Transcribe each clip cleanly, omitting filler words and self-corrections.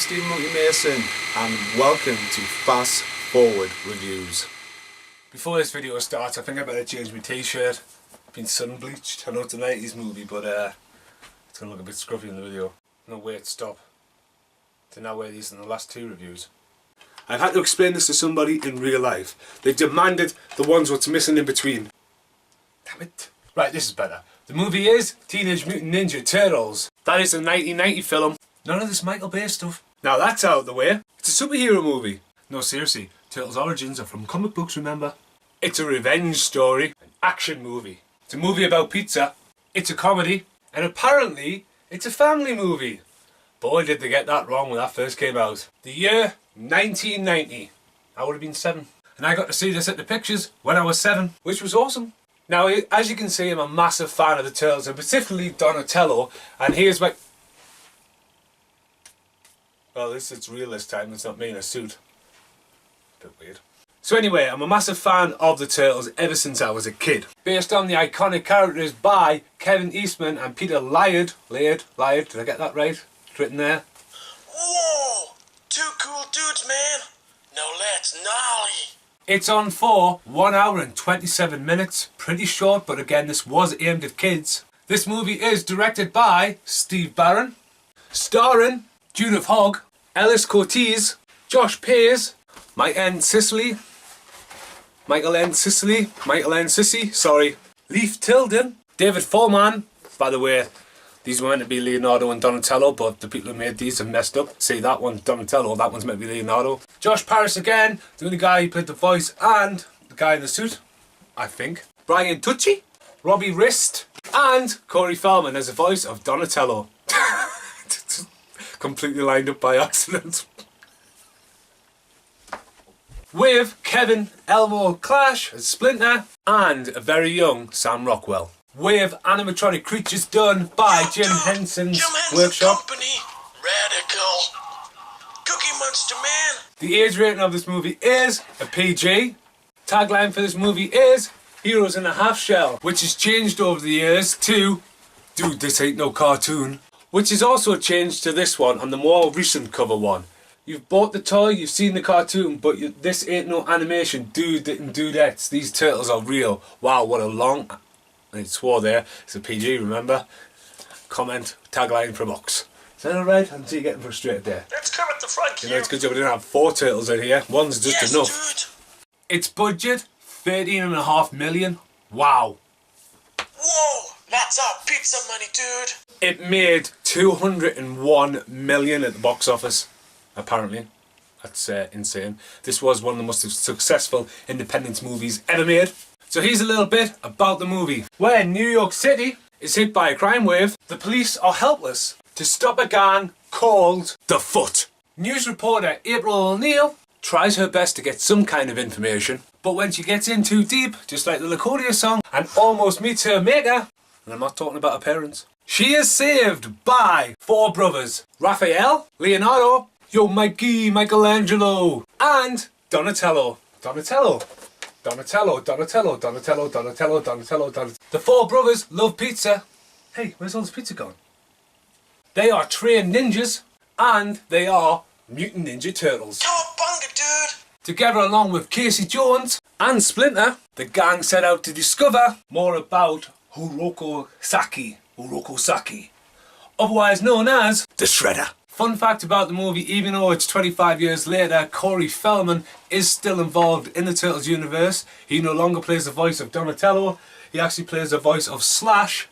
Stephen Monkey Mason and welcome to Fast Forward Reviews. Before this video starts, I think I better change my t-shirt. I've been sun bleached. I know it's a 90s movie, but it's going to look a bit scruffy in the video. No way to stop. Did not wear these in the last two reviews. I've had to explain this to somebody in real life. They've demanded the ones what's missing in between. Damn it. Right, this is better. The movie is Teenage Mutant Ninja Turtles. That is a 1990 film. None of this Michael Bay stuff. Now that's out of the way. It's a superhero movie. No, seriously, Turtles' origins are from comic books, remember? It's a revenge story, an action movie. It's a movie about pizza. It's a comedy. And apparently, it's a family movie. Boy, did they get that wrong when that first came out. The year 1990. I would have been 7. And I got to see this at the pictures when I was 7, which was awesome. Now, as you can see, I'm a massive fan of the Turtles, and particularly Donatello. And here's my... Well, it's real this time. It's not me in a suit. Bit weird. So anyway, I'm a massive fan of the Turtles ever since I was a kid. Based on the iconic characters by Kevin Eastman and Peter Laird. Laird? Did I get that right? It's written there. Whoa! Two cool dudes, man. Now let's nolly. It's on for 1 hour and 27 minutes. Pretty short, but again, this was aimed at kids. This movie is directed by Steve Barron, starring Judith Hogg, Ellis Cortez, Josh Pearce, Michael N. Sissy, sorry, Leif Tilden, David Foreman. By the way, these were meant to be Leonardo and Donatello, but the people who made these have messed up. See, that one's Donatello, that one's meant to be Leonardo. Josh Parris again, the only guy who played the voice, and the guy in the suit, I think. Brian Tucci, Robbie Rist, and Corey Feldman as the voice of Donatello. Completely lined up by accident. With Kevin Elmo Clash as Splinter and a very young Sam Rockwell. With animatronic creatures done by Jim Henson's workshop. Company. Radical. Cookie Monster Man. The age rating of this movie is a PG. Tagline for this movie is Heroes in a Half Shell, which has changed over the years to Dude, this ain't no cartoon. Which is also changed to this one on the more recent cover one. You've bought the toy, you've seen the cartoon, but this ain't no animation. Dude and dudettes, these turtles are real. Wow, what a long... I swore there. It's a PG, remember? Comment, tagline from Ox. Is that alright? I can see you getting frustrated there. Let's come at the front You here. know, it's good job we didn't have 4 turtles in here. One's just Yes, enough. Dude. Its budget, $13.5 million. Wow. Whoa! That's our pizza money, dude. It made $201 million at the box office, apparently. That's insane. This was one of the most successful independent movies ever made. So here's a little bit about the movie. When New York City is hit by a crime wave, the police are helpless to stop a gang called The Foot. News reporter April O'Neil tries her best to get some kind of information, but when she gets in too deep, just like the Laconia song, and almost meets her maker, and I'm not talking about her parents, she is saved by 4 brothers. Raphael, Leonardo, Michelangelo, and Donatello. Donatello. The 4 brothers love pizza. Hey, where's all this pizza gone? They are trained ninjas, and they are Mutant Ninja Turtles. Cowabunga, dude. Together along with Casey Jones and Splinter, the gang set out to discover more about Hiroko Saki, otherwise known as the Shredder. Fun fact about the movie, even though it's 25 years later, Corey Feldman is still involved in the Turtles universe. He no longer plays the voice of Donatello, he actually plays the voice of Slash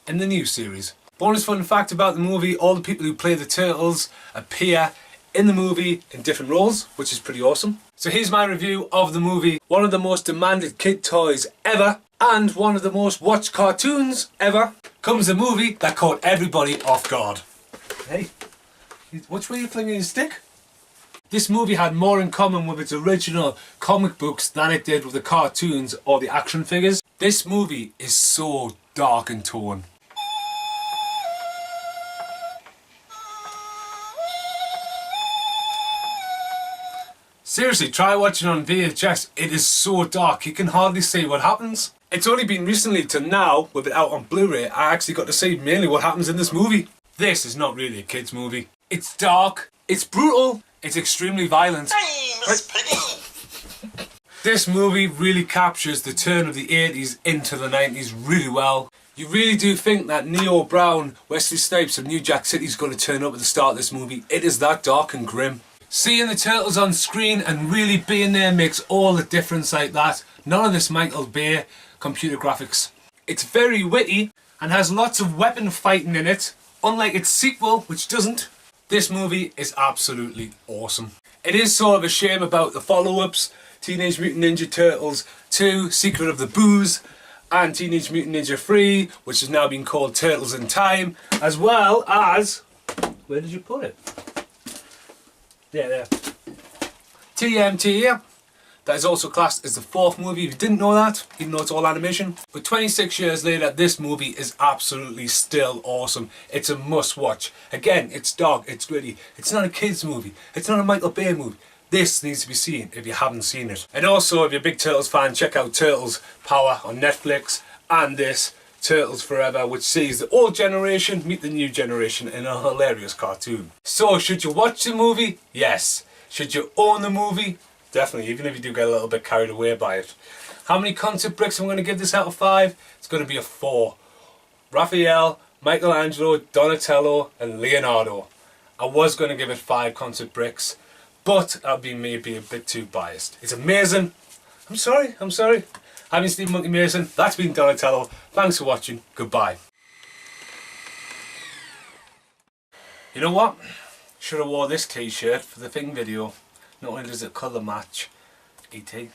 in the new series. Bonus fun fact about the movie, all the people who play the Turtles appear in the movie in different roles, which is pretty awesome. So here's my review of the movie. One of the most demanded kid toys ever, and one of the most watched cartoons ever, comes a movie that caught everybody off guard. Hey, which way are you flinging your stick? This movie had more in common with its original comic books than it did with the cartoons or the action figures. This movie is so dark in tone. Seriously, try watching on VHS. It is so dark, you can hardly see what happens. It's only been recently to now, with it out on Blu-ray, I actually got to see mainly what happens in this movie. This is not really a kids movie. It's dark, It's brutal, it's extremely violent. Hey, Miss Piggy! This movie really captures the turn of the 80s into the 90s really well. You really do think that Neo Brown, Wesley Snipes of New Jack City is going to turn up at the start of this movie. It is that dark and grim. Seeing the Turtles on screen and really being there makes all the difference like that. None of this Michael Bay computer graphics. It's very witty and has lots of weapon fighting in it, unlike its sequel, which doesn't. This movie is absolutely awesome. It is sort of a shame about the follow-ups, Teenage Mutant Ninja Turtles 2, Secret of the Booze, and Teenage Mutant Ninja 3, which has now been called Turtles in Time, as well as... Where did you put it? Yeah, there. TMNT. That is also classed as the fourth movie, if you didn't know that, even though it's all animation. But 26 years later, this movie is absolutely still awesome. It's a must watch. Again, it's dark, it's gritty. It's not a kids movie. It's not a Michael Bay movie. This needs to be seen if you haven't seen it. And also, if you're a big Turtles fan, check out Turtles Power on Netflix. And this, Turtles Forever, which sees the old generation meet the new generation in a hilarious cartoon. So, should you watch the movie? Yes. Should you own the movie? Definitely, even if you do get a little bit carried away by it. How many concept bricks I'm going to give this out of 5? It's going to be a 4. Raphael, Michelangelo, Donatello and Leonardo. I was going to give it 5 concept bricks, but I'll be maybe a bit too biased. It's amazing. I'm sorry. I've been Steve Monkey Mason. That's been Donatello. Thanks for watching. Goodbye. You know what? Should have wore this t-shirt for the Thing video. Not only does it colour match E.T.